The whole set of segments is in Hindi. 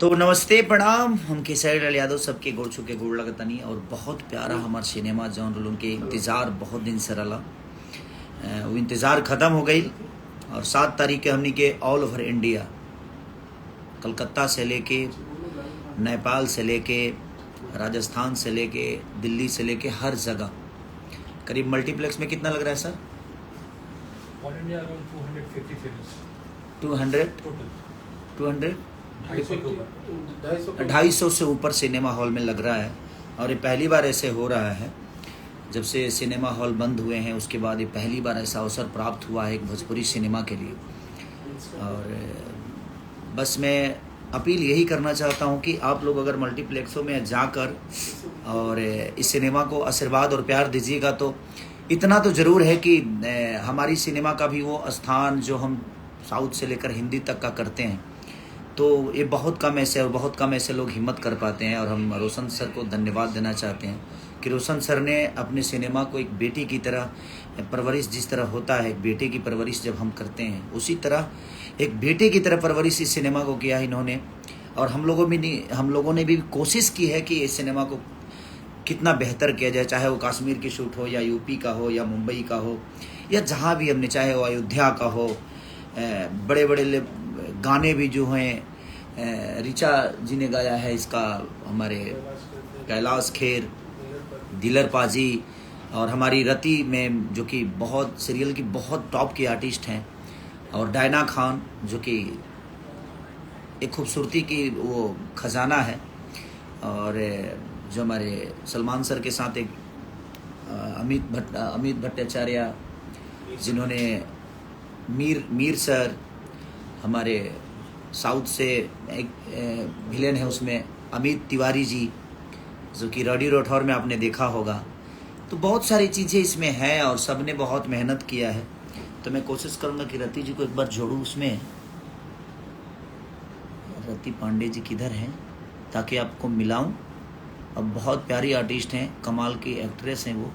तो नमस्ते प्रणाम। हम केसरी लाल यादव सबके गोड़ छुके गोड़ लगतनी और बहुत प्यारा हमार सिनेमा जौन लोगन के इंतज़ार बहुत दिन से रहा। वो इंतज़ार ख़त्म हो गई और 7 तारीख के हमनी के ऑल ओवर इंडिया, कलकत्ता से लेके नेपाल से लेके राजस्थान से लेके दिल्ली से लेके हर जगह करीब मल्टीप्लेक्स में कितना लग रहा है sir? All India around 250 films 200 total 200 250 250 से ऊपर सिनेमा हॉल में लग रहा है। और ये पहली बार ऐसे हो रहा है, जब से सिनेमा हॉल बंद हुए हैं उसके बाद ये पहली बार ऐसा अवसर प्राप्त हुआ है एक भोजपुरी सिनेमा के लिए। और बस मैं अपील यही करना चाहता हूँ कि आप लोग अगर मल्टीप्लेक्सों में जाकर और इस सिनेमा को आशीर्वाद और प्यार दीजिएगा तो इतना तो ज़रूर है कि हमारी सिनेमा का भी वो स्थान जो हम साउथ से लेकर हिंदी तक का करते हैं, तो ये बहुत कम ऐसे लोग हिम्मत कर पाते हैं। और हम रोशन सर को धन्यवाद देना चाहते हैं कि रोशन सर ने अपने सिनेमा को एक बेटी की तरह परवरिश, जिस तरह होता है एक बेटे की परवरिश जब हम करते हैं, उसी तरह एक बेटे की तरह परवरिश इस सिनेमा को किया इन्होंने। और हम लोगों ने भी कोशिश की है कि इस सिनेमा को कितना बेहतर किया जाए, चाहे वो कश्मीर की शूट हो या यूपी का हो या मुंबई का हो या जहाँ भी हमने, चाहे वो अयोध्या का हो। बड़े बड़े गाने भी जो हैं ऋचा जी ने गाया है इसका, हमारे कैलाश खेर, दिलर पाजी और हमारी रति में जो कि बहुत सीरियल की बहुत टॉप की आर्टिस्ट हैं, और डायना खान जो कि एक खूबसूरती की वो खजाना है। और जो हमारे सलमान सर के साथ एक अमित भट्टाचार्य, जिन्होंने मीर सर, हमारे साउथ से एक विलेन है उसमें अमित तिवारी जी, जो कि रॉडी राठौर में आपने देखा होगा। तो बहुत सारी चीज़ें इसमें हैं और सब ने बहुत मेहनत किया है। तो मैं कोशिश करूँगा कि रति जी को एक बार जोड़ूँ उसमें। रति पांडे जी किधर हैं ताकि आपको मिलाऊं। अब बहुत प्यारी आर्टिस्ट हैं, कमाल की एक्ट्रेस हैं वो।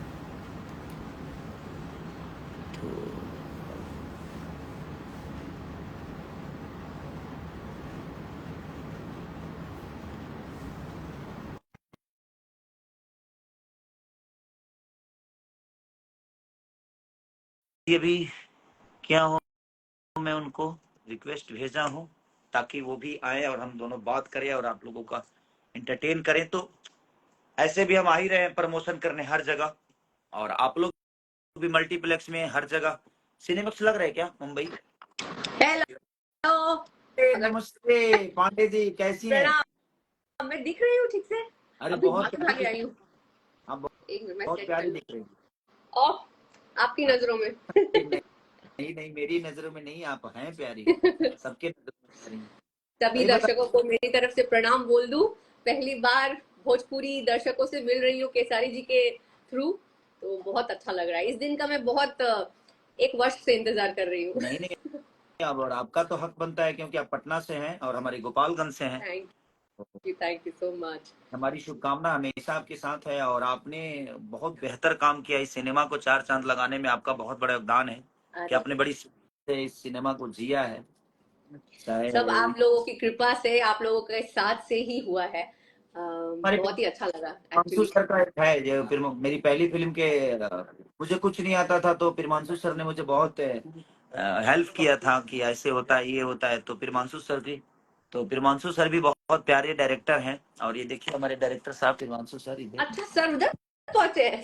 तो ये भी क्या हो, मैं उनको रिक्वेस्ट भेजा हूँ ताकि वो भी आए और हम दोनों बात करें और आप लोगों का एंटरटेन करें। तो ऐसे भी हम आ ही रहे हैं प्रमोशन करने हर जगह, और आप लोग भी मल्टीप्लेक्स में हर जगह सिनेमैक्स लग रहा है क्या मुंबई? हेलो, नमस्ते पांडे जी, कैसी हैं? प्रणाम। मैं दिख रही हूँ ठीक से? अरे अभी बहुत भाग भाग आई हूँ। आप एक मिनट, मैं बहुत सेट प्यारी कर दिख रही हैं। ऑफ आपकी नजरों में। नहीं नहीं, मेरी नजरों में नहीं, आप हैं प्यारी, सबके नजरों में प्यारी हैं। सभी सही बता, दर्शकों को मेरी तरफ से प्रणाम बोल दूं। पहली बार भोजपुरी दर्शकों से मिल रही हूँ केसारी जी के थ्रू, तो बहुत अच्छा लग रहा है। इस दिन का मैं बहुत एक वर्ष से इंतजार कर रही हूँ। नहीं नहीं, अब और आपका तो हक बनता है क्योंकि आप पटना से हैं और हमारी गोपालगंज से हैं। Thank you so much. हमारी शुभकामना हमेशा आपके साथ है और आपने बहुत बेहतर काम किया। इस सिनेमा को 4 चांद लगाने में आपका बहुत बड़ा योगदान है कि आपने बड़ी से इस सिनेमा को जिया है। सब चाहे आप लोगों की कृपा से, आप लोगों के साथ से ही हुआ है। हमारे बहुत ही अच्छा लगा प्रियमांशु एक्चुअली। सर का एक है जो फिर मेरी पहली फिल्म के मुझे कुछ नहीं आता था, तो प्रियमांशु सर ने मुझे बहुत हेल्प किया था कि ऐसे होता है ये होता है। तो प्रियमांशु सर भी बहुत प्यारे डायरेक्टर हैं। और ये देखिए हमारे डायरेक्टर साहब प्रियमांशु सर इधर। अच्छा, सर उधर पहुंचे हैं।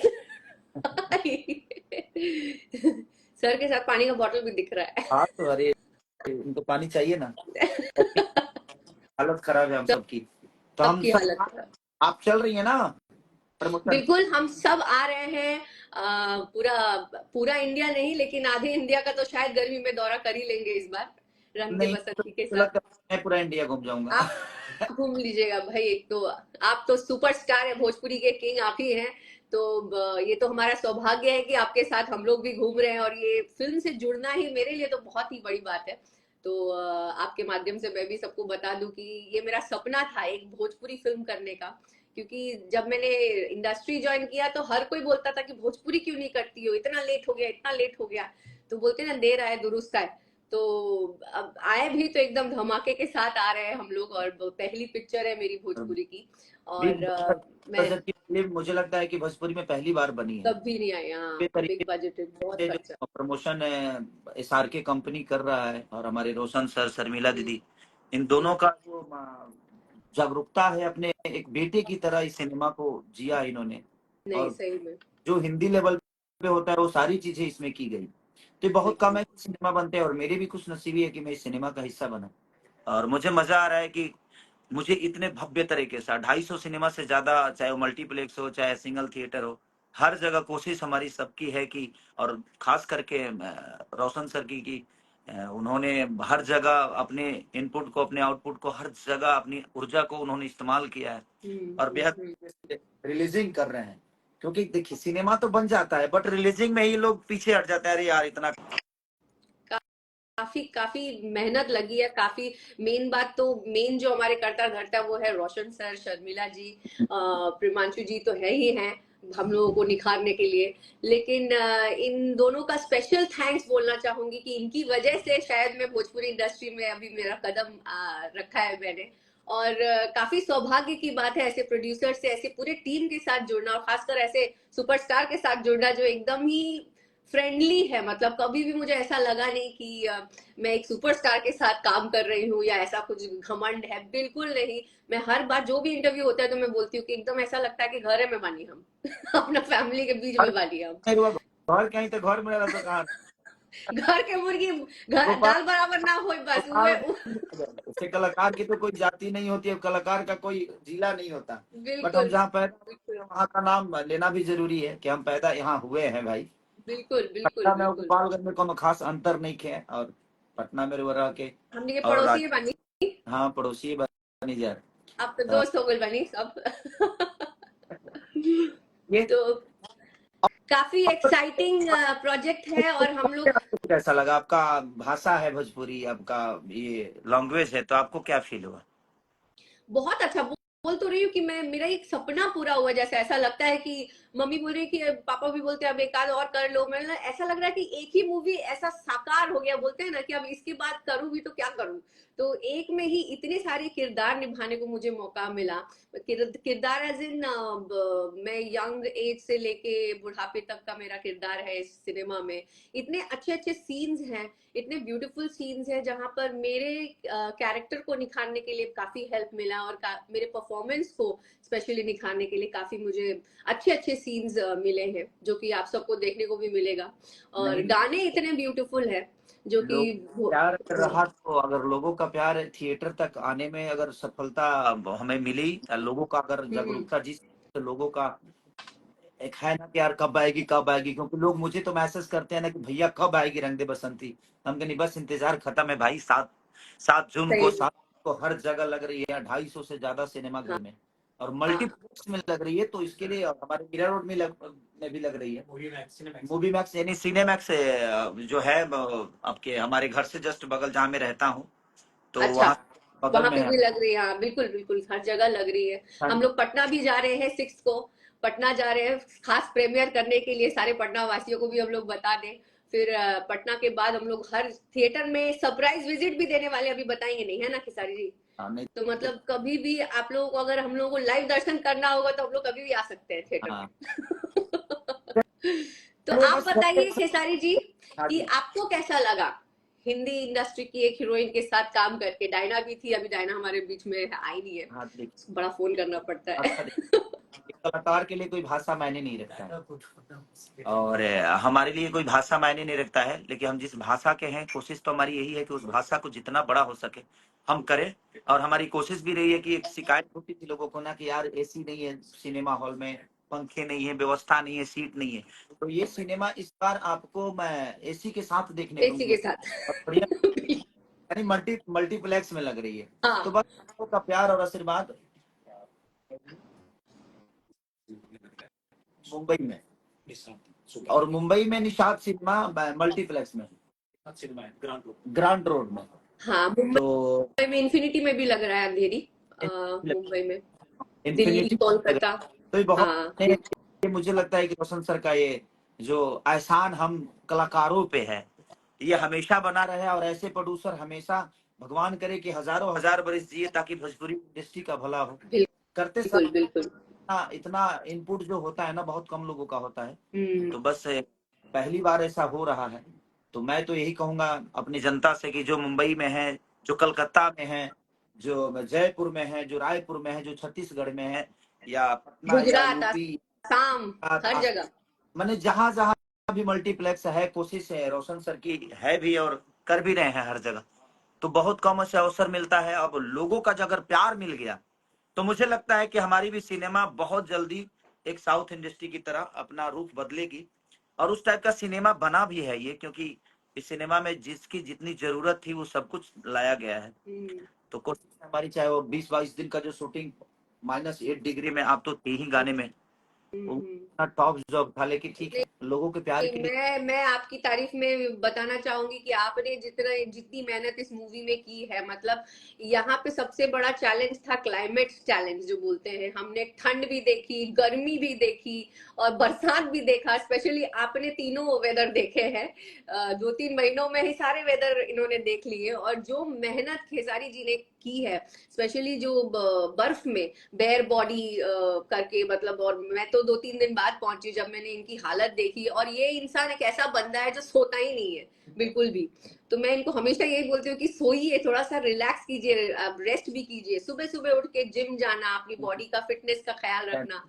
सर के साथ पानी का बोतल भी दिख रहा है। हाँ तो अरे उनको पानी चाहिए ना, हालत खराब है हम सबकी। तो हम सबकी सब, हालत खराब। आप चल रही है ना प्रमोशन? बिल्कुल, हम सब आ रहे हैं। पूरा पूरा इंडिया नहीं, लेकिन आधे इंडिया का तो शायद गर्मी में दौरा कर ही लेंगे इस बार, रंग के नहीं बसंती के तो साथ। लगता है मैं पूरा इंडिया घूम जाऊंगा। आप घूम लीजिएगा भाई। एक तो आप तो सुपरस्टार है, भोजपुरी के किंग आप ही हैं। तो ये तो हमारा सौभाग्य है कि आपके साथ हम लोग भी घूम रहे हैं, और ये फिल्म से जुड़ना ही मेरे लिए तो बहुत ही बड़ी बात है। तो आपके माध्यम से मैं भी सबको बता दूं कि ये मेरा सपना था एक भोजपुरी फिल्म करने का। क्योंकि जब मैंने इंडस्ट्री ज्वाइन किया तो हर कोई बोलता था कि भोजपुरी क्यों नहीं करती हो, इतना लेट हो गया, इतना लेट हो गया। तो बोलते ना, देर आए दुरुस्त आए। तो अब आए भी तो एकदम धमाके के साथ आ रहे हैं हम लोग, और पहली पिक्चर है मेरी भोजपुरी की। और 20 मैं बजट की फिल्म मुझे लगता है कि भोजपुरी में पहली बार बनी है। कभी नहीं आई, ये हाँ, बिग तरीके बजटेड, बहुत से अच्छा। जो प्रमोशन SRK कंपनी कर रहा है और हमारे रोशन सर, शर्मिला हम्म, दीदी, इन दोनों का जो जागरूकता है, अपने एक बेटे की तरह इस सिनेमा को जिया इन्होंने। नहीं, और सही में। जो हिंदी लेवल पे होता है वो सारी चीजें इसमें की गई। तो ये बहुत कम बिल्कुल। है कि सिनेमा बनते हैं, और मेरी भी कुछ नसीबी है कि मैं इस सिनेमा का हिस्सा बना। और मुझे मजा आ रहा है कि मुझे इतने भव्य तरीके से 250 सिनेमा से ज्यादा, चाहे वो मल्टीप्लेक्स हो चाहे सिंगल थिएटर हो, हर जगह कोशिश हमारी सबकी है कि, और खास करके रोशन सर की उन्होंने हर जगह अपने इनपुट को, अपने आउटपुट को, हर जगह अपनी ऊर्जा को उन्होंने इस्तेमाल किया है और बेहद हम्म। रिलीजिंग कर रहे हैं। क्योंकि देखिए सिनेमा तो बन जाता है बट रिलीजिंग में ही लोग पीछे हट जाते हैं, अरे यार इतना। काफी काफी मेहनत लगी है, काफी। मेन बात तो, मेन जो हमारे करता धरता वो है रोशन सर, शर्मिला जी, प्रिमांशु जी तो है ही हैं हम लोगों को निखारने के लिए। लेकिन इन दोनों का स्पेशल थैंक्स बोलना चाहूंगी कि इनकी वजह से शायद मैं भोजपुरी इंडस्ट्री में अभी मेरा कदम रखा है मैंने। और काफी सौभाग्य की बात है ऐसे प्रोड्यूसर से, ऐसे पूरे टीम के साथ जुड़ना, और खासकर ऐसे सुपरस्टार के साथ जुड़ना जो एकदम ही फ्रेंडली है। मतलब कभी भी मुझे ऐसा लगा नहीं कि मैं एक सुपरस्टार के साथ काम कर रही हूँ या ऐसा कुछ घमंड है, बिल्कुल नहीं। मैं हर बार जो भी इंटरव्यू होता है तो मैं बोलती हूँ कि एकदम ऐसा लगता है कि घर है में बानी हम अपना फैमिली के बीच में बानी हम। घर कहीं तो घर में रहता कहाँ। घर के मुर्गी घर गोपाल दाल बराबर ना हो, बस गोपाल उहे उससे कलाकार की तो कोई जाति नहीं होती है, कलाकार का कोई जिला नहीं होता। बट हम बिल्कुल जहाँ पैदा हुए हैं, वहाँ का नाम लेना भी जरूरी है कि हम पैदा यहाँ हुए हैं भाई। बिल्कुल बिल्कुल पटना में और बिल्कुल। गोपालगंज में कोनो खास अंतर नहीं है, और पटना में रह के हमने के और पड़ोसी है बानी, हाँ पड़ोसी बनी जाए। अब तो अ, दोस्त हो गए बानी सब ये तो काफी एक्साइटिंग प्रोजेक्ट है, और हम लोग। आपको कैसा लगा? आपका भाषा है भोजपुरी, आपका ये लैंग्वेज है, तो आपको क्या फील हुआ? बहुत अच्छा। बोल तो रही हूँ कि मैं, मेरा एक सपना पूरा हुआ जैसा, ऐसा लगता है कि मम्मी बोल रही है कि पापा भी बोलते हैं अब एक आध और कर लो, मैं ऐसा लग रहा है कि एक ही मूवी ऐसा साकार हो गया, बोलते हैं ना कि अब इसके बाद करूँ भी तो क्या करूँ। तो एक में ही इतने सारे किरदार निभाने को मुझे मौका मिला। किरदार एज इन, मैं यंग एज से लेके बुढ़ापे तक का मेरा किरदार है इस सिनेमा में। इतने अच्छे अच्छे सीन्स हैं, इतने ब्यूटीफुल सीन्स हैं जहां पर मेरे कैरेक्टर को निखारने के लिए काफी हेल्प मिला, और मेरे परफॉर्मेंस को स्पेशली निखारने के लिए काफी मुझे अच्छे अच्छे सीन्स मिले हैं, जो कि आप सबको देखने को भी मिलेगा। और नहीं, गाने इतने ब्यूटीफुल है जो कि लोग प्यार कर रहा, तो अगर लोगों का प्यार थिएटर तक आने में अगर सफलता हमें मिली, या लोगों का अगर हम्म, जागरूकता, जिस तो लोगों का एक है ना कि यार कब आएगी कब आएगी, क्योंकि लोग मुझे तो मैसेज करते हैं ना कि भैया कब आएगी रंग दे बसंती। हम कहनी बस इंतजार खत्म है भाई। 7 जून को, सही में। 7 को हर जगह लग रही है, 250 से ज्यादा सिनेमा घर हाँ में, और हाँ। मल्टीप्लेक्स में लग रही है। तो इसके लिए हमारे मीरा रोड में भी लग रही है मूवी मैक्स, यानी सिनेमैक्स जो है आपके हमारे घर से जस्ट बगल जहाँ मैं रहता हूँ, तो अच्छा, वहाँ बगल वहां में पे है। भी लग रही है, हाँ बिल्कुल बिल्कुल, हर जगह लग रही है। हम लोग पटना भी जा रहे हैं 6 को, पटना जा रहे हैं खास प्रीमियर करने के लिए, सारे पटना वासियों को भी हम लोग बता दें। फिर पटना के बाद हम लोग हर थिएटर में सरप्राइज विजिट भी देने वाले, अभी बताएंगे नहीं है ना खेसारी जी। हाँ, नहीं तो मतलब कभी भी आप लोगों को अगर हम लोगों को लाइव दर्शन करना होगा तो हम लोग कभी भी आ सकते हैं थिएटर हाँ, में तो चलिए आप बस बताइए खेसारी जी हाँ कि जी। आपको कैसा लगा हिंदी इंडस्ट्री की एक हीरोइन के साथ काम करके। डायना भी थी, अभी डायना हमारे बीच में आई नहीं है, हाँ देखिए, उसको बड़ा फोन करना पड़ता है भाषा देखिए, कलाकार के लिए कोई भाषा मायने नहीं रखता है, और हमारे लिए कोई भाषा मायने नहीं रखता है, लेकिन हम जिस भाषा के हैं, कोशिश तो हमारी यही है कि उस भाषा को जितना बड़ा हो सके हम करें। और हमारी कोशिश भी रही है कि एक शिकायत होती थी लोगों को ना कि यार एसी नहीं है सिनेमा हॉल में, पंखे नहीं है, व्यवस्था नहीं है, सीट नहीं है। तो ये सिनेमा इस बार आपको मैं एसी के साथ देखने को एसी के मिली, साथ और बढ़िया, यानी मल्टीप्लेक्स में लग रही है। तो हाँ। बस आपका प्यार और आशीर्वाद। मुंबई में, और मुंबई में निषाद सिनेमा मल्टीप्लेक्स में, ग्रांड रोड में। हाँ, तो मुंबई में इन्फिनिटी में भी लग रहा है अंधेरी, मुंबई में, दिल्ली, इन्फिनिटी, कोलकाता। तो ये बहुत, हाँ ये मुझे लगता है कि रोशन सर का ये जो एहसान हम कलाकारों पे है, ये हमेशा बना रहे और ऐसे प्रोड्यूसर हमेशा भगवान करे कि हजारों हजार बरस जिए ताकि भोजपुरी इंडस्ट्री का भला हो। करते सब बिल्कुल बिल्कुल। इतना इतना इनपुट जो होता है ना बहुत कम लोगों का होता है। तो हम्म। बस पहली बार ऐसा हो रहा है। तो मैं तो यही कहूंगा अपनी जनता से कि जो मुंबई में है, जो कलकत्ता में है, जो जयपुर में है, जो रायपुर में है, जो छत्तीसगढ़ में है, या पटना या गुजरात, यूपी, आसाम, हर जगह। मैंने जहां जहां भी मल्टीप्लेक्स है, कोशिश है रोशन सर की है भी और कर भी रहे हैं हर जगह। तो बहुत कम से अवसर मिलता है। अब लोगों का जो अगर प्यार मिल गया तो मुझे लगता है कि हमारी भी सिनेमा बहुत जल्दी एक साउथ इंडस्ट्री की तरह अपना रूप बदलेगी। और उस टाइप का सिनेमा बना भी है ये, क्योंकि इस सिनेमा में जिसकी जितनी जरूरत थी वो सब कुछ लाया गया है। तो कोशिश हमारी, चाहे वो 20-22 दिन का जो शूटिंग -8 डिग्री में आप तो थे ही गाने में, वो टॉप जॉब था। लेकिन ठीक है, लोगों के प्यार के लिए मैं आपकी तारीफ में बताना चाहूंगी कि आपने जितनी मेहनत इस मूवी में की है, मतलब यहाँ पे सबसे बड़ा चैलेंज था क्लाइमेट चैलेंज जो बोलते हैं। हमने ठंड भी देखी, गर्मी भी देखी और बरसात भी देखा। स्पेशली आपने तीनों वेदर देखे हैं। 2-3 महीनों में ही सारे वेदर इन्होंने देख लिए। और जो मेहनत खेसारी जी ने की है, स्पेशली जो बर्फ में बेयर बॉडी करके, मतलब। और मैं तो 2-3 दिन बाद पहुंची जब मैंने इनकी हालत देखी। और ये इंसान एक ऐसा बंदा है जो सोता ही नहीं है बिल्कुल भी। तो मैं इनको हमेशा यही बोलती हूँ कि सोइए, थोड़ा सा रिलैक्स कीजिए, आप रेस्ट भी कीजिए। सुबह सुबह उठ के जिम जाना, अपनी बॉडी का फिटनेस का ख्याल रखना,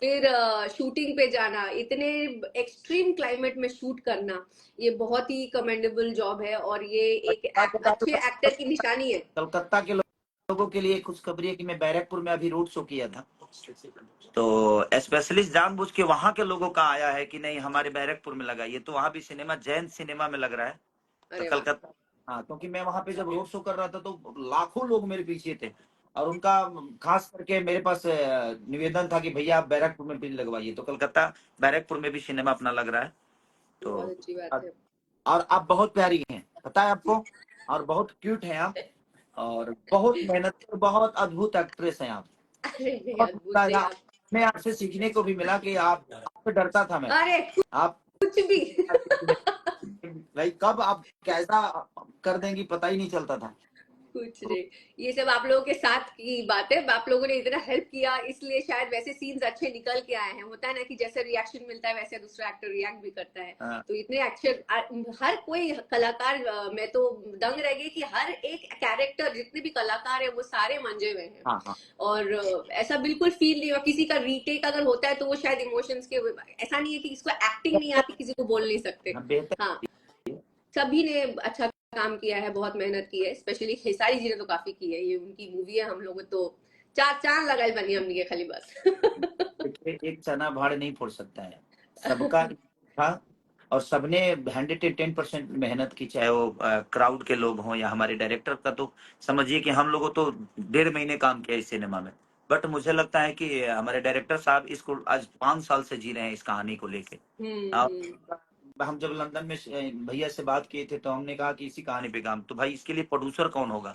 फिर शूटिंग पे जाना, इतने एक्सट्रीम क्लाइमेट में शूट करना, ये बहुत ही कमेंडेबल जॉब है। और ये एक अच्छे एक्टर की निशानी है। कलकत्ता के लोगों के लिए खुशखबरी है कि मैं बैरकपुर में अभी रोड शो किया था। तो स्पेशलिस्ट जानबूझ के वहां के लोगों का आया है कि नहीं हमारे बैरकपुर में लगाइए। तो वहां भी सिनेमा जैन सिनेमा में लग रहा है। तो अरे वाह। कलकत्ता, हाँ, क्योंकि मैं वहां पे जब रोड शो कर रहा था तो लाखों लोग मेरे पीछे थे। और उनका खास करके मेरे पास निवेदन था कि भैया आप बैरकपुर में भी लगवाइए। तो कलकत्ता बैरकपुर में भी सिनेमा अपना लग रहा है। तो बहुत अच्छी बात है। और आप बहुत प्यारी हैं, पता है आपको, और बहुत क्यूट हैं आप, और बहुत मेहनती और बहुत अद्भुत एक्ट्रेस हैं आप। अरे नहीं, बहुत अद्भुत मजा नहीं आया। आप। मैं आपसे सीखने को भी मिला कि आप, आपसे डरता था मैं। अरे आप कुछ भी। भाई कब आप कैसा कर देंगी पता ही नहीं चलता था। कुछ नहीं, ये सब आप लोगों के साथ की बात है। आप लोगों ने इतना हेल्प किया, इसलिए शायद वैसे सीन्स अच्छे निकल के आए हैं। होता है ना कि जैसे रिएक्शन मिलता है वैसे दूसरा एक्टर रिएक्ट भी करता है। हाँ, तो इतने एक्शन, हर कोई कलाकार, मैं तो दंग रह गई कि हर एक कैरेक्टर, जितने भी कलाकार है वो सारे मंजे हुए हैं। हाँ, हाँ, और ऐसा बिल्कुल फील नहीं हुआ। किसी का रीटेक अगर होता है तो वो शायद इमोशंस के, ऐसा नहीं है कि किसको एक्टिंग नहीं आती, किसी को बोल नहीं सकते। हाँ, बेहतर। हाँ, सभी ने अच्छा काम किया है, बहुत मेहनत की है। स्पेशली खेसारी जी ने तो काफी की है। ये उनकी मूवी है, हम लोग तो चार चांद लगाई बनी हमने के खाली बस। एक चना भाड़ नहीं फोड़ सकता है, सबका था। और सबने 110% मेहनत की, चाहे वो क्राउड के लोग हों या हमारे डायरेक्टर का। तो समझिए कि हम लोगों तो 1.5 महीने काम किया इस सिनेमा में। बट मुझे लगता है कि हमारे डायरेक्टर साहब इसको आज 5 साल से जी रहे हैं इस कहानी को लेके। हम्म। हम जब लंदन में भैया से बात किए थे तो हमने कहा कि इसी कहानी पे काम, तो भाई इसके लिए प्रोड्यूसर कौन होगा।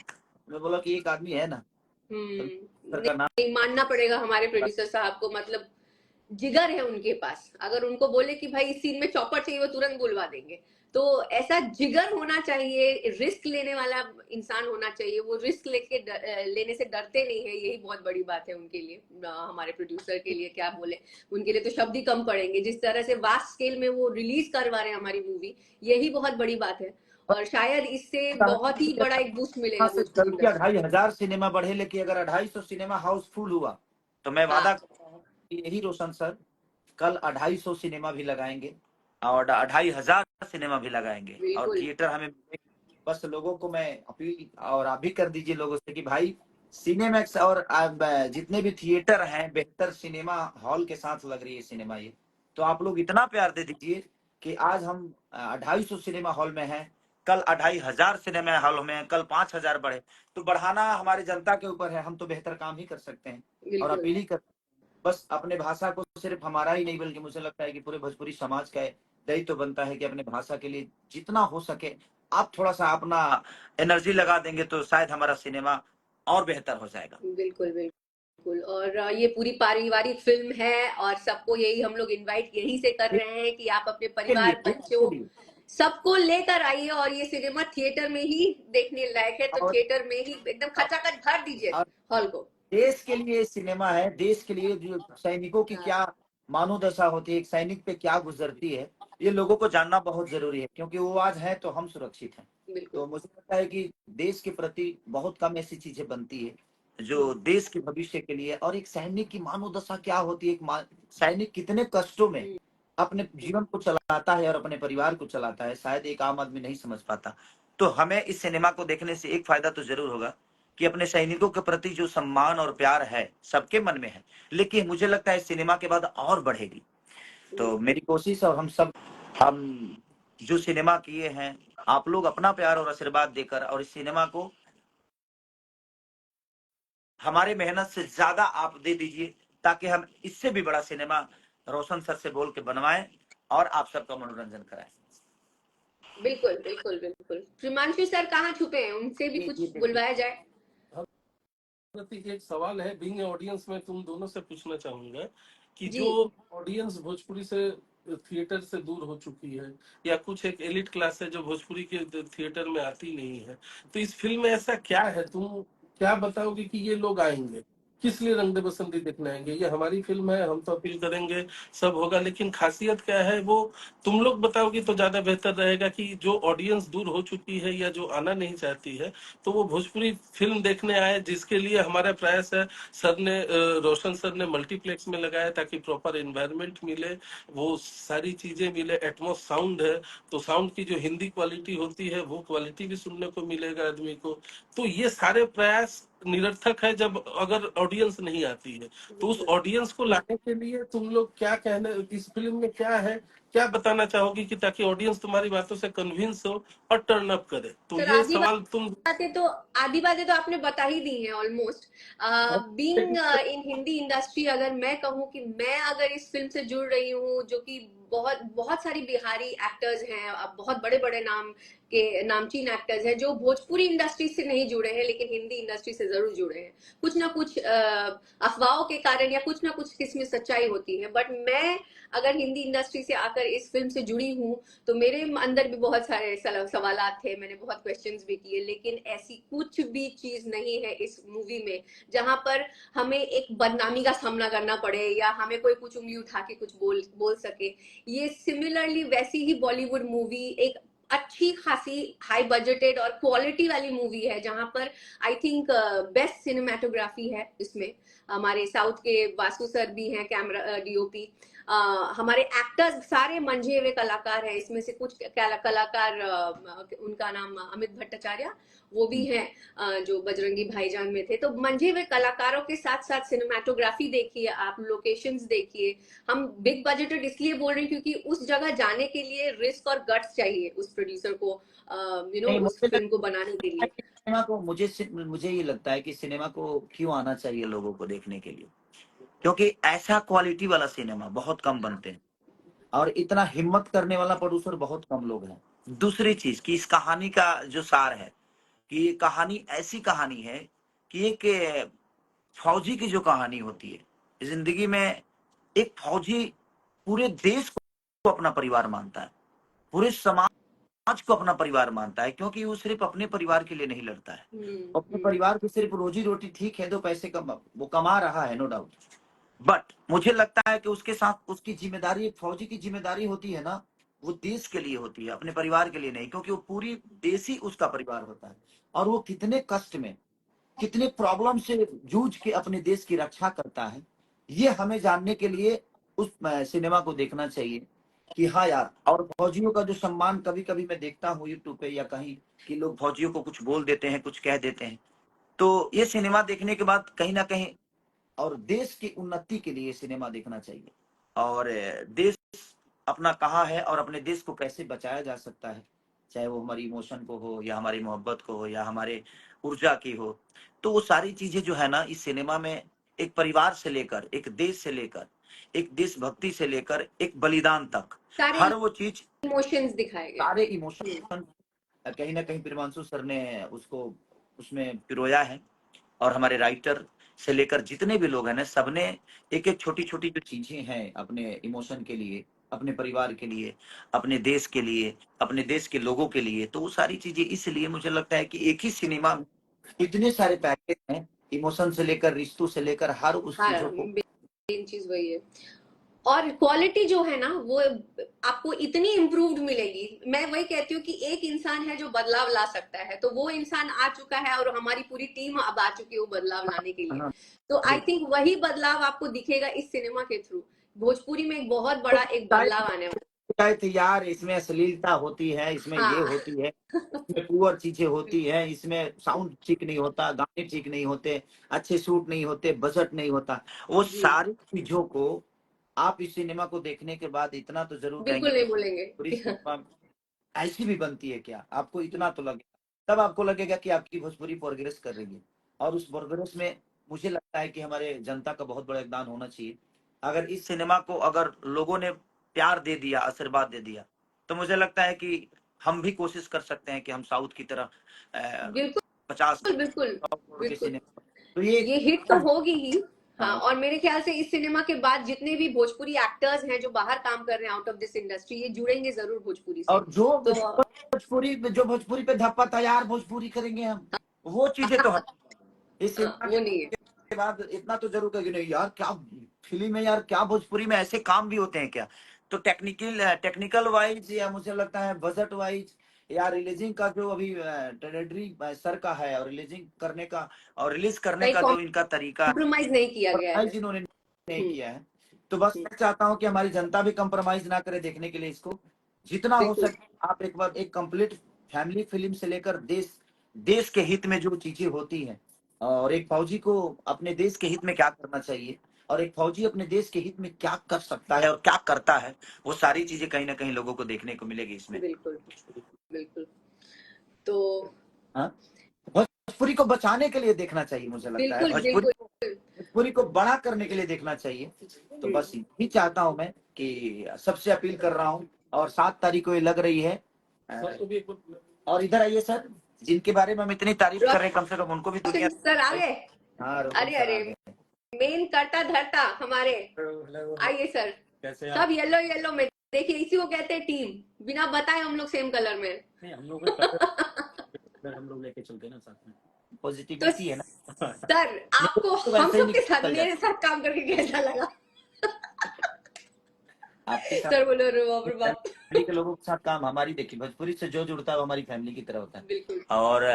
मैं बोला कि एक आदमी है ना, प्रोड्यूसर का नाम। नहीं, मानना पड़ेगा हमारे प्रोड्यूसर साहब को। मतलब जिगर है उनके पास। अगर उनको बोले कि भाई इस सीन में चॉपर चाहिए, वो तुरंत बुलवा देंगे। तो ऐसा जिगर होना चाहिए, रिस्क लेने वाला इंसान होना चाहिए। वो रिस्क लेने से डरते नहीं है। यही बहुत बड़ी बात है उनके लिए। हमारे प्रोड्यूसर के लिए क्या बोले, उनके लिए तो शब्द ही कम पड़ेंगे। जिस तरह से वास्ट स्केल में वो रिलीज करवा रहे हैं हमारी मूवी, यही बहुत बड़ी बात है। और शायद इससे बहुत ही बड़ा एक बूस्ट मिलेगा से भोजपुरी चल के इंडस्ट्री। 2,500 सिनेमा बढ़े, लेकिन अगर 250 सिनेमा हाउसफुल हुआ तो मैं हाँ वादा करता हूँ कि यही रोशन सर कल 250 सिनेमा भी लगाएंगे और 2,500 सिनेमा भी लगाएंगे और बिल्कुल। थिएटर हमें। बस लोगों को मैं अपील, और आप भी कर दीजिए लोगों से कि भाई सिनेमैक्स और अब जितने भी थिएटर हैं बेहतर सिनेमा हॉल के साथ लग रही है सिनेमा ये। तो आप लोग इतना प्यार दे दीजिए कि आज हम 250 सिनेमा हॉल में हैं, कल 2,500 सिनेमा हॉल में हैं, कल 5,000 बढ़े। तो बढ़ाना हमारी जनता के ऊपर है, हम तो बेहतर काम ही कर सकते हैं। और बिल्कुल अपील ही कर, बस अपने भाषा को सिर्फ हमारा ही नहीं बल्कि मुझे लगता है कि पूरे भोजपुरी समाज का दायित्व तो बनता है कि अपने भाषा के लिए जितना हो सके आप थोड़ा सा अपना एनर्जी लगा देंगे तो शायद हमारा सिनेमा और बेहतर हो जाएगा। बिल्कुल बिल्कुल। और ये पूरी पारिवारिक फिल्म है और सबको यही हम लोग इनवाइट यहीं से कर रहे हैं कि आप अपने के लिए परिवार, ये बच्चों, के लिए सबको लेकर आइए और ये सिनेमा थिएटर में ही देखने लायक है, तो और थिएटर में ही एकदम खचाखच भर दीजिए और हॉल को। देश के लिए सिनेमा है, देश के लिए जो सैनिकों की हाँ, क्या मानोदशा होती है, एक सैनिक पे क्या गुजरती है, ये लोगों को जानना बहुत जरूरी है, क्योंकि वो आज है तो हम सुरक्षित हैं। बिल्कुल। तो मुझे लगता है कि देश के प्रति बहुत कम ऐसी चीजें बनती है जो हम्म, देश के भविष्य के लिए, और एक सैनिक की मानोदशा क्या होती है, सैनिक कितने कष्टों में हम्म, अपने जीवन को चलाता है और अपने परिवार को चलाता है, शायद एक आम आदमी नहीं समझ पाता। तो हमें इस सिनेमा को देखने से एक फायदा तो जरूर होगा कि अपने सैनिकों के प्रति जो सम्मान और प्यार है सबके मन में है, लेकिन मुझे लगता है इस सिनेमा के बाद और बढ़ेगी। तो मेरी कोशिश, और हम जो सिनेमा किए हैं, आप लोग अपना प्यार और आशीर्वाद देकर और इस सिनेमा को हमारे मेहनत से ज्यादा आप दे दीजिए, ताकि हम इससे भी बड़ा सिनेमा रोशन सर से बोल के बनवाएं और आप सबका मनोरंजन कराएं। बिल्कुल बिल्कुल बिल्कुल। प्रिमांशु सर कहाँ छुपे हैं, उनसे भी जी कुछ जी बिल्कुल। बुलवाया जाए। प्रति एक सवाल है, बीइंग ऑडियंस में तुम दोनों से पूछना चाहूंगा कि जी। जो ऑडियंस भोजपुरी से थिएटर से दूर हो चुकी है, या कुछ एक एलिट क्लास है जो भोजपुरी के थिएटर में आती नहीं है, तो इस फिल्म में ऐसा क्या है, तुम क्या बताओगे कि ये लोग आएंगे, किस लिए रंग दे बसंती देखने आएंगे? ये हमारी फिल्म है, हम तो अपील करेंगे, सब होगा, लेकिन खासियत क्या है वो तुम लोग बताओगे तो ज्यादा बेहतर रहेगा, कि जो ऑडियंस दूर हो चुकी है या जो आना नहीं चाहती है, तो वो भोजपुरी फिल्म देखने आए, जिसके लिए हमारा प्रयास है। सर ने रोशन सर ने मल्टीप्लेक्स में लगाया ताकि प्रॉपर एनवायरनमेंट मिले, वो सारी चीजें मिले, एटमॉस साउंड है, तो साउंड की जो हिंदी क्वालिटी होती है वो क्वालिटी भी सुनने को मिलेगा आदमी को। तो ये सारे प्रयास निरर्थक है जब अगर ऑडियंस नहीं आती है। तो उस बिल्कुल ऑडियंस को लाने के लिए तुम लोग क्या कहने, इस फिल्म में क्या है, क्या बताना चाहोगी कि ताकि ऑडियंस तुम्हारी बातों से कन्विंस हो और टर्न अप करे? तो सर, ये सवाल तुम आधी बातें तो आपने बता ही दी हैं almost. Being in Hindi industry, अगर मैं कहूँ कि मैं अगर इस फिल्म से जुड़ रही हूँ, जो कि बहुत बहुत सारी बिहारी एक्टर्स हैं, अब बहुत बड़े बड़े नाम के नामचीन एक्टर्स हैं जो भोजपुरी इंडस्ट्री से नहीं जुड़े हैं लेकिन हिंदी इंडस्ट्री से जरूर जुड़े हैं, कुछ ना कुछ अफवाहों के कारण या कुछ ना कुछ किसमें सच्चाई होती है। बट मैं अगर हिंदी इंडस्ट्री से आकर इस फिल्म से जुड़ी हूँ, तो मेरे अंदर भी बहुत सारे सवालात थे, मैंने बहुत क्वेश्चंस भी किए, लेकिन ऐसी कुछ भी चीज नहीं है इस मूवी में जहां पर हमें एक बदनामी का सामना करना पड़े या हमें कोई कुछ उंगली उठा के कुछ बोल बोल सके। ये सिमिलरली वैसी ही बॉलीवुड मूवी, एक अच्छी खासी हाई बजटेड और क्वालिटी वाली मूवी है, जहां पर आई थिंक बेस्ट सिनेमाटोग्राफी है इसमें। हमारे साउथ के वासु सर भी हैं, कैमरा डीओपी। हमारे एक्टर्स सारे मंझे हुए कलाकार हैं, इसमें से कुछ कलाकार, उनका नाम अमित भट्टाचार्य, वो भी हैं, जो बजरंगी भाईजान में थे। तो मंझे हुए कलाकारों के साथ साथ सिनेमाटोग्राफी देखिए, आप लोकेशंस देखिए। हम बिग बजटेड इसलिए बोल रहे हैं क्योंकि उस जगह जाने के लिए रिस्क और गट्स चाहिए उस प्रोड्यूसर को, नहीं, उस मुझे फिल्म को लगता बनाने के है लिए। कि सिनेमा को, मुझे ये लगता है कि सिनेमा को क्यों आना चाहिए लोगों को देखने के लिए, क्योंकि ऐसा क्वालिटी वाला सिनेमा बहुत कम बनते हैं और इतना हिम्मत करने वाला प्रोड्यूसर बहुत कम लोग हैं। दूसरी चीज कि इस कहानी का जो सार है, कि ये कहानी ऐसी कहानी है कि एक फौजी की जो कहानी होती है जिंदगी में, एक फौजी पूरे देश को अपना परिवार मानता है, पूरे समाज को अपना परिवार मानता है, क्योंकि वो सिर्फ अपने परिवार के लिए नहीं लड़ता है। अपने हम्म। परिवार की सिर्फ रोजी रोटी, ठीक है, दो पैसे वो कमा रहा है, नो डाउट, बट मुझे लगता है कि उसके साथ उसकी जिम्मेदारी, एक फौजी की जिम्मेदारी होती है ना, वो देश के लिए होती है, अपने परिवार के लिए नहीं, क्योंकि वो पूरी देश ही उसका परिवार होता है। और वो कितने कष्ट में, कितने प्रॉब्लम से जूझ के अपने देश की रक्षा करता है, ये हमें जानने के लिए उस सिनेमा को देखना चाहिए। कि हाँ यार, और फौजियों का जो सम्मान, कभी कभी मैं देखता हूँ यूट्यूब पे या कहीं कि लोग फौजियों को कुछ बोल देते हैं, कुछ कह देते हैं, तो ये सिनेमा देखने के बाद कहीं ना कहीं, और देश की उन्नति के लिए सिनेमा देखना चाहिए, और देश अपना कहाँ है और अपने देश को कैसे बचाया जा सकता है, चाहे वो हमारी इमोशन को हो या हमारी मोहब्बत को हो या हमारे ऊर्जा की हो, तो वो सारी चीजें जो है ना इस सिनेमा में, एक परिवार से लेकर, एक देश से लेकर, एक देशभक्ति से लेकर एक बलिदान तक, सारे हर वो चीज, इमोशंस दिखाए गए। सारे इमोशन कहीं ना कहीं प्रियांशु सर ने उसको उसमें पिरोया है। और हमारे राइटर से लेकर जितने भी लोग हैं ना, सबने एक एक छोटी छोटी जो चीजें हैं अपने इमोशन के लिए अपने परिवार के लिए, अपने देश के लिए, अपने देश के लोगों के लिए। तो वो सारी चीजें इसलिए मुझे लगता है कि एक ही सिनेमा में इतने सारे पैकेज हैं, इमोशन से लेकर, रिश्तों से लेकर, हर उस हाँ, चीजों को। मेन चीज वही है। और क्वालिटी जो है ना वो आपको इतनी इम्प्रूव्ड मिलेगी। मैं वही कहती हूँ कि एक इंसान है जो बदलाव ला सकता है, तो वो इंसान आ चुका है और हमारी पूरी टीम अब आ चुकी है वो बदलाव लाने के लिए। हाँ, तो आई बिल्कुल। थिंक वही बदलाव आपको दिखेगा इस सिनेमा के थ्रू। भोजपुरी में एक बहुत बड़ा एक बदलाव आने वाला शायद यार इसमें अश्लीलता होती है, इसमें है। ये हाँ, होती है, इसमें पुअर चीजें होती है, इसमें साउंड ठीक नहीं होता, गाने ठीक नहीं होते, अच्छे शूट नहीं होते, बजट नहीं होता। वो जी, सारी चीजों को आप इस सिनेमा को देखने के बाद इतना तो जरूर कहेंगे बिल्कुल कि नहीं बोलेंगे। पूरी सिनेमा ऐसी भी बनती है क्या, आपको इतना तो लगेगा। तब आपको लगेगा कि आपकी भोजपुरी प्रोग्रेस कर रही है। और उस प्रोग्रेस में मुझे लगता है कि हमारे जनता का बहुत बड़ा योगदान होना चाहिए। अगर इस सिनेमा को अगर लोगों ने प्यार दे दिया, आशीर्वाद दे दिया, तो मुझे लगता है कि हम भी कोशिश कर सकते हैं कि हम साउथ की तरह बिल्कुल 50 बिल्कुल करोड़ के बिल्कुल, सिनेमा। तो ये ये हिट तो होगी ही। हाँ, हाँ, और मेरे ख्याल से इस सिनेमा के बाद जितने भी भोजपुरी एक्टर्स हैं जो बाहर काम कर रहे हैं आउट ऑफ दिस इंडस्ट्री, ये जुड़ेंगे जरूर भोजपुरी से। और जो तो भोजपुरी पे धप्पा तैयार भोजपुरी करेंगे हम, वो चीजें तो इस सिनेमा वो नहीं है। के बाद इतना तो जरूर कहेंगे, नहीं यार क्या फिल्म है यार, क्या भोजपुरी में ऐसे काम भी होते हैं क्या। तो टेक्निकल वाइज, या मुझे लगता है बजट वाइज, या रिलीजिंग का जो अभी टेरिटरी सर का है, और रिलीजिंग करने का और रिलीज करने कहीं का जो इनका तरीका है, कॉम्प्रोमाइज नहीं किया गया है। compromise इन्होंने नहीं हम्म, किया है। तो बस हम्म, मैं चाहता हूँ कि हमारी जनता भी कंप्रोमाइज ना करे देखने के लिए इसको। जितना हो बिल्कुल सके आप एक बार एक कंप्लीट फैमिली फिल्म से लेकर देश देश के हित में जो चीजें होती हैं, और एक फौजी को अपने देश के हित में क्या करना चाहिए, और एक फौजी अपने देश के हित में क्या कर सकता है और क्या करता है, वो सारी चीजें कहीं ना कहीं लोगों को देखने को मिलेगी इसमें। बिल्कुल बिल्कुल। तो हाँ, भोजपुरी को बचाने के लिए देखना चाहिए, मुझे लगता है बिल्कुल भोजपुरी बिल्कुल। भोजपुरी को बड़ा करने के लिए देखना चाहिए। तो बस यही चाहता हूं मैं कि सबसे अपील कर रहा हूं। और 7 तारीख को ये लग रही है। सर को भी एक बार- और इधर आइए सर, जिनके बारे में हम इतनी तारीफ कर रहे हैं, कम से कम उनको भी दुनिया। रोशन सर आ गए। हाँ, रोशन अरे सर अरे, आ गए। मेन करता धरता हमारे। हेलो, आइए सर। कैसे सब आप? येलो येलो में, देखिए इसी को कहते हैं टीम, बिना बताए हम लोग सेम कलर में। नहीं, हम लोग का कलर हम लोग लेके चलते हैं ना साथ में। तो पॉजिटिविटी है ना। सर आपको तो हम वैसे ही सबके साथ, निकल मेरे जाता साथ काम करके कैसा लगा? है। आपके साथ सर बोलो रे बाप रे बाप। फैमिली के लोगों के साथ काम, हमारी देखिए भोजपुरी से जो जुड़ता है वो हमारी फैमिली की तरह होता है। बिल्कुल और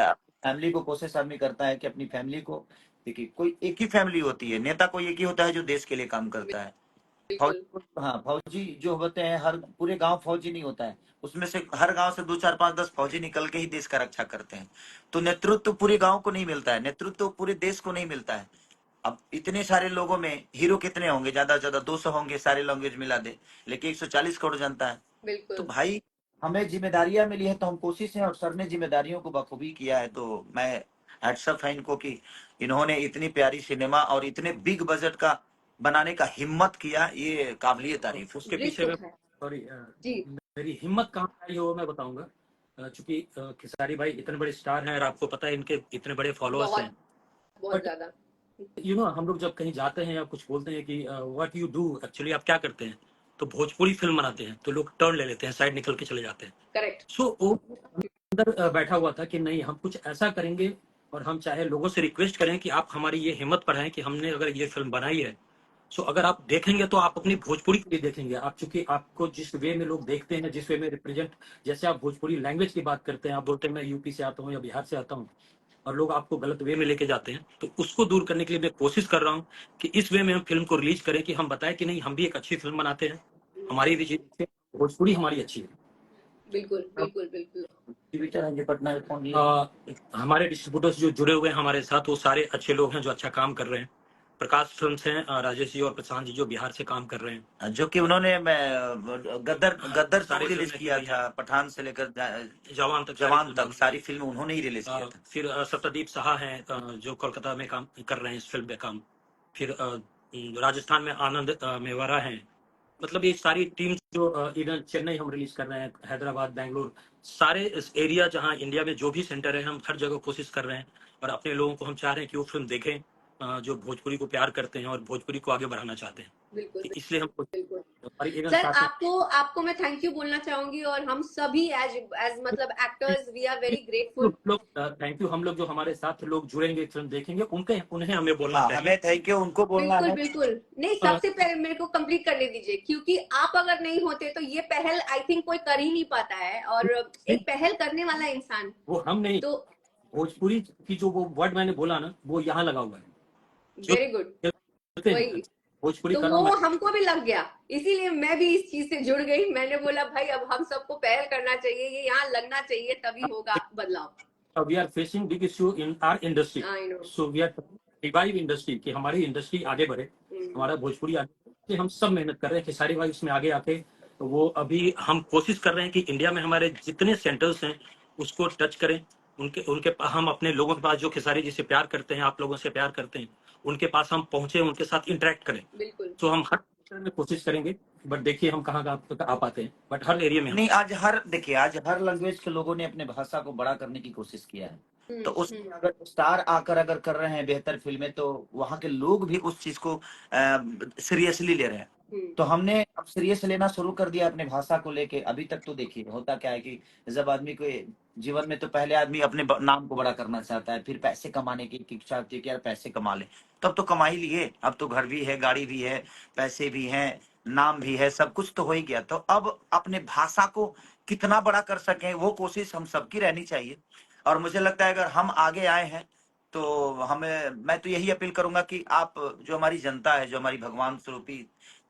फैमिली को कोशिश आदमी करता है कि अपनी फैमिली को, देखिए कोई एक ही फैमिली होती है, नेता कोई एक ही होता है जो देश के लिए काम करता है। बिल्कुल फौजी, हाँ फौजी जो होते हैं, हर पूरे गांव फौजी नहीं होता है, उसमें से हर गांव से 2 4 5 10 फौजी निकल के ही देश का रक्षा करते हैं। तो नेतृत्व पूरे गांव को नहीं मिलता है, नेतृत्व पूरे देश को नहीं मिलता है। अब इतने सारे लोगों में हीरो कितने होंगे, ज्यादा से ज्यादा 200 होंगे सारे लैंग्वेज मिला दे, लेकिन 140 करोड़ जनता है। तो बिल्कुल भाई हमें जिम्मेदारियां मिली है, तो हम कोशिश है, और सर ने जिम्मेदारियों को बखूबी किया है। तो मैं हैट्सअप है इनको कि इन्होंने इतनी प्यारी सिनेमा और इतने बिग बजट का बनाने का हिम्मत किया, ये काबिलियत तारीफ है। उसके रिस्क पीछे में उठाए। सॉरी जी, मेरी हिम्मत कहाँ आई हो मैं बताऊंगा। चूंकि खेसारी भाई इतने बड़े स्टार हैं और आपको पता है इनके इतने बड़े फॉलोअर्स हैं। बहुत बहुत बट ज्यादा। हम लोग जब कहीं जाते हैं या कुछ बोलते हैं कि व्हाट यू डू एक्चुअली, आप क्या करते हैं, तो भोजपुरी फिल्म बनाते हैं, तो लोग टर्न ले लेते हैं, साइड निकल के चले जाते हैं। करेक्ट। सो वो अंदर बैठा हुआ था कि नहीं, हम कुछ ऐसा करेंगे। और हम चाहे लोगों से रिक्वेस्ट करें कि आप हमारी ये हिम्मत बढ़ाएं कि हमने अगर ये फिल्म बनाई है, सो अगर आप देखेंगे तो आप अपनी भोजपुरी के लिए देखेंगे। आप चूंकि आपको जिस वे में लोग देखते हैं, जिस वे में रिप्रेजेंट, जैसे आप भोजपुरी लैंग्वेज की बात करते हैं, आप बोलते हैं मैं यूपी से आता हूँ या बिहार से आता हूँ, और लोग आपको गलत वे में लेके जाते हैं, तो उसको दूर करने के लिए मैं कोशिश कर रहा हूँ कि इस वे में हम फिल्म को रिलीज करें, कि हम बताएं कि नहीं, हम भी एक अच्छी फिल्म बनाते हैं, हमारी भी भोजपुरी हमारी अच्छी है। बिल्कुल बिल्कुल बिल्कुल। पटना फोन हमारे डिस्ट्रीब्यूटर्स जो जुड़े हुए हैं हमारे साथ, वो सारे अच्छे लोग हैं जो अच्छा काम कर रहे हैं। प्रकाश फिल्म्स हैं, राजेश जी और प्रशांत जी जो बिहार से काम कर रहे हैं, जो कि उन्होंने गदर गदर सारी रिलीज फिल्में किया की था, पठान से लेकर जवान जवान तक सारी फिल्म उन्होंने ही रिलीज किया था। फिर सप्तदीप साहा हैं, जो कोलकाता में काम कर रहे हैं इस फिल्म पे काम। फिर राजस्थान में आनंद मेवाड़ा हैं। मतलब ये सारी टीम जो इधर चेन्नई हम रिलीज कर रहे हैं, हैदराबाद, बैंगलोर, सारे इस एरिया जहां इंडिया में जो भी सेंटर है, हम हर जगह कोशिश कर रहे हैं। और अपने लोगों को हम चाह रहे हैं कि वो फिल्म देखें, जो भोजपुरी को प्यार करते हैं और भोजपुरी को आगे बढ़ाना चाहते हैं। बिल्कुल कि इसलिए हम बिल्कुल हमारी एक सर, साथ में आपको मैं थैंक यू बोलना चाहूंगी, और हम सभी एज मतलब actors we are very grateful. Thank you. हम लोग जो हमारे साथ लोग जुड़ेंगे फिल्म देखेंगे उन्हें हमें बोलना हाँ, चाहिए। हमें थैंक यू उनको बोलना बिल्कुल है। बिल्कुल नहीं, सबसे पहले मेरे को कंप्लीट करने दीजिए, क्योंकि आप अगर नहीं होते तो ये पहल आई थिंक कोई कर ही नहीं पाता है, और एक पहल करने वाला इंसान वो हम नहीं, तो भोजपुरी की जो वो वर्ड मैंने बोला ना, वो यहाँ लगा हुआ है। जो वेरी गुड। कहते हैं, वही भोजपुरी तो कर रहा हूँ वो मैं। हमको भी लग गया, इसीलिए मैं भी इस चीज से जुड़ गई। मैंने बोला भाई अब हम सबको पहल करना चाहिए, ये यहाँ लगना चाहिए, तभी होगा बदलाव। We are facing big issue in our industry, I know. So we are revive industry कि हमारी इंडस्ट्री आगे बढ़े, हमारा भोजपुरी आगे बढ़े। हम सब मेहनत कर रहे हैं, खेसारी भाई इसमें आगे आके, तो वो अभी हम कोशिश कर रहे हैं कि इंडिया में हमारे जितने सेंटर्स हैं उसको टच करें, उनके उनके हम अपने लोगों के पास जो खेसारी जी से प्यार करते हैं, आप लोगों से प्यार करते हैं, उनके पास हम पहुंचे, उनके साथ इंटरेक्ट करें। बिल्कुल तो हम हर सेक्टर में कोशिश करेंगे, बट देखिए हम कहाँ आ पाते हैं, बट हर एरिया में हम नहीं, देखिए आज हर लैंग्वेज के लोगों ने अपने भाषा को बड़ा करने की कोशिश किया है। तो उसमें अगर स्टार आकर अगर कर रहे हैं बेहतर फिल्में, तो वहाँ के लोग भी उस चीज को सीरियसली ले रहे हैं। तो हमने अब सीरियस लेना शुरू कर दिया अपने भाषा को लेके। अभी तक तो देखिए होता क्या है कि जब आदमी को जीवन में, तो पहले आदमी अपने नाम को बड़ा करना चाहता है, फिर पैसे कमाने की इच्छा होती है कि यार पैसे कमा ले। तब तो कमा ही लिए, अब तो घर भी है, गाड़ी भी है, पैसे भी हैं, नाम भी है, सब कुछ तो हो ही गया। तो अब अपने भाषा को कितना बड़ा कर सकें, वो कोशिश हम सबकी रहनी चाहिए। और मुझे लगता है अगर हम आगे आए हैं तो मैं तो यही अपील करूंगा कि आप, जो हमारी जनता है, जो हमारी भगवान स्वरूपी,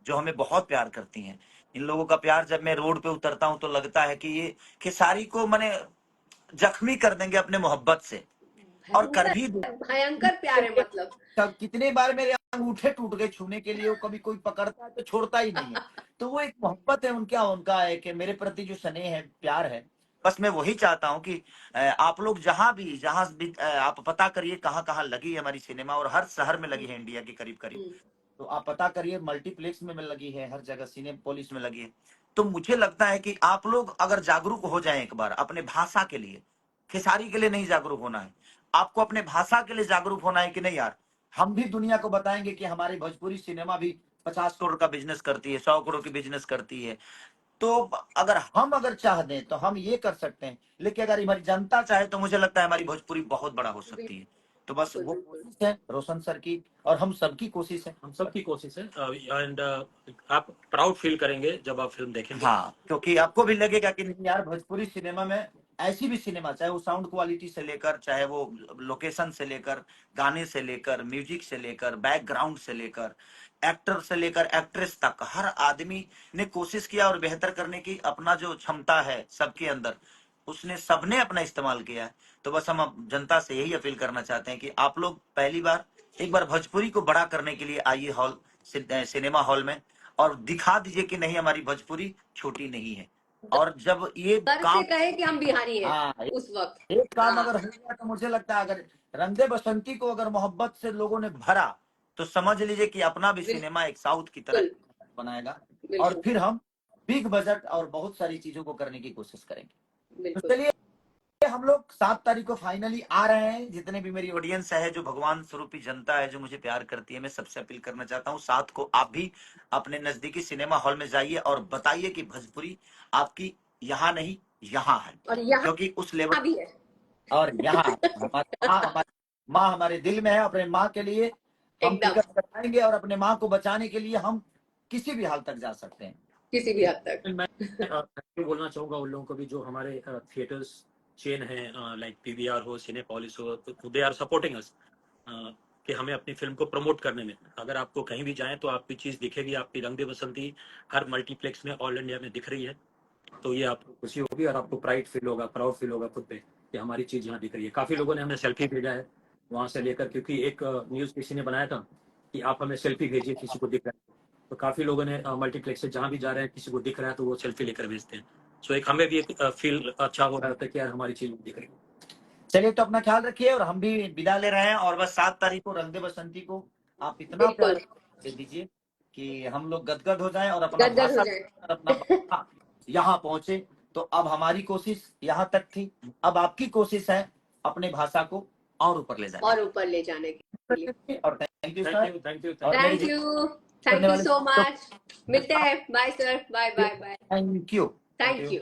जो हमें बहुत प्यार करती हैं, इन लोगों का प्यार जब मैं रोड पे उतरता हूं तो लगता है कि ये खेसारी को मैंने जख्मी कर देंगे अपने मोहब्बत से, और कर भी भयंकर प्यार है मतलब। तब कितने बार मेरे अंगूठे टूट गए छूने के लिए, वो कभी कोई पकड़ता है तो छोड़ता ही नहीं है। तो वो एक मोहब्बत है उनका है कि मेरे प्रति जो स्नेह है, प्यार है। बस मैं वही चाहता हूँ कि आप लोग जहाँ भी आप पता करिए कहाँ कहाँ लगी है हमारी सिनेमा, और हर शहर में लगी है इंडिया के करीब करीब। तो आप पता करिए, मल्टीप्लेक्स में लगी है, हर जगह सिनेपोलिस में लगी है। तो मुझे लगता है कि आप लोग अगर जागरूक हो जाएं एक बार अपने भाषा के लिए, खेसारी के लिए नहीं जागरूक होना है, आपको अपने भाषा के लिए जागरूक होना है कि नहीं यार, हम भी दुनिया को बताएंगे कि हमारी भोजपुरी सिनेमा भी 50 करोड़ का बिजनेस करती है, 100 करोड़ की बिजनेस करती है। तो अगर चाह दें तो हम ये कर सकते हैं, लेकिन अगर हमारी जनता चाहे तो मुझे लगता है हमारी भोजपुरी बहुत बड़ा हो सकती है। तो बस वो कोशिश है रोशन सर की, और हम सबकी कोशिश है। हम सबकी कोशिश है, एंड आप प्राउड फील करेंगे जब आप फिल्म देखेंगे। हाँ, क्योंकि आपको भी लगेगा कि नहीं यार, भोजपुरी सिनेमा में ऐसी भी सिनेमा, चाहे वो साउंड क्वालिटी से लेकर, चाहे वो लोकेशन से लेकर, गाने से लेकर, म्यूजिक से लेकर, बैकग्राउंड से लेकर, एक्टर से लेकर एक्ट्रेस तक, हर आदमी ने कोशिश किया और बेहतर करने की अपना जो क्षमता है सबके अंदर, उसने सबने अपना इस्तेमाल किया है। तो बस हम जनता से यही अपील करना चाहते हैं कि आप लोग एक बार भोजपुरी को बड़ा करने के लिए आइए सिनेमा हॉल में, और दिखा दीजिए कि नहीं, हमारी भोजपुरी छोटी नहीं है। और जब ये काम कहे कि हम बिहारी हैं, हाँ, उस वक्त एक काम अगर हो गया तो मुझे लगता है अगर रंगदे बसंती को अगर मोहब्बत से लोगों ने भरा, तो समझ लीजिए कि अपना भी सिनेमा एक साउथ की तरह बनाएगा, और फिर हम बिग बजट और बहुत सारी चीजों को करने की कोशिश करेंगे। तो चलिए, हम लोग 7 तारीख को फाइनली आ रहे हैं। जितने भी मेरी ऑडियंस है, जो भगवान स्वरूपी जनता है, जो मुझे प्यार करती है, मैं सबसे अपील करना चाहता हूँ 7 को आप भी अपने नजदीकी सिनेमा हॉल में जाइए और बताइए कि भोजपुरी आपकी यहाँ नहीं, यहाँ है, क्योंकि उस लेवल भी है। और यहाँ हमारी माँ हमारे दिल में है। अपने माँ के लिए हम टिकट कटाएंगे, और अपने माँ को बचाने के लिए हम किसी भी हाल तक जा सकते हैं, किसी भी हद तक। मैं बोलना चाहूंगा उन लोगों को भी जो हमारे थिएटर्स चेन है, लाइक पीवीआर हो, सिनेपोलिस हो, तो दे आर सपोर्टिंग अस कि हमें अपनी फिल्म को प्रमोट करने में। अगर आपको कहीं भी जाएं तो आपकी चीज दिखेगी, आपकी रंग दे बसंती हर मल्टीप्लेक्स में ऑल इंडिया में दिख रही है। तो ये आपको खुशी होगी और आपको प्राइड फील होगा, प्राउड फील होगा खुद पे कि हमारी चीज यहाँ दिख रही है। काफी लोगों ने हमें सेल्फी भेजा है वहां से लेकर, क्योंकि एक न्यूज किसी ने बनाया था कि आप हमें सेल्फी भेजिए किसी को दिख रहा है, तो काफी लोगों ने मल्टीप्लेक्स से जहां भी जा रहे हैं किसी को दिख रहा है तो वो सेल्फी लेकर भेजते हैं। सो एक हमें भी एक फील अच्छा हो रहा था कि यार हमारी चीज दिख रही है। चलिए, तो अपना ख्याल रखिए, और हम भी विदा ले रहे हैं। और बस 7 तारीख को रंग दे बसंती को आप इतना प्यार दे दीजिए कि हम लोग गदगद हो जाएं, और अपना भाषा और अपना भाषा यहाँ पहुंचे। तो अब हमारी कोशिश यहाँ तक थी, अब आपकी कोशिश है अपने भाषा को और ऊपर ले जाने के लिए। और thank you sir. Thank you. Thank करने यू वाले सो तो मच, मिलते हैं, bye sir, bye bye bye, thank you thank you.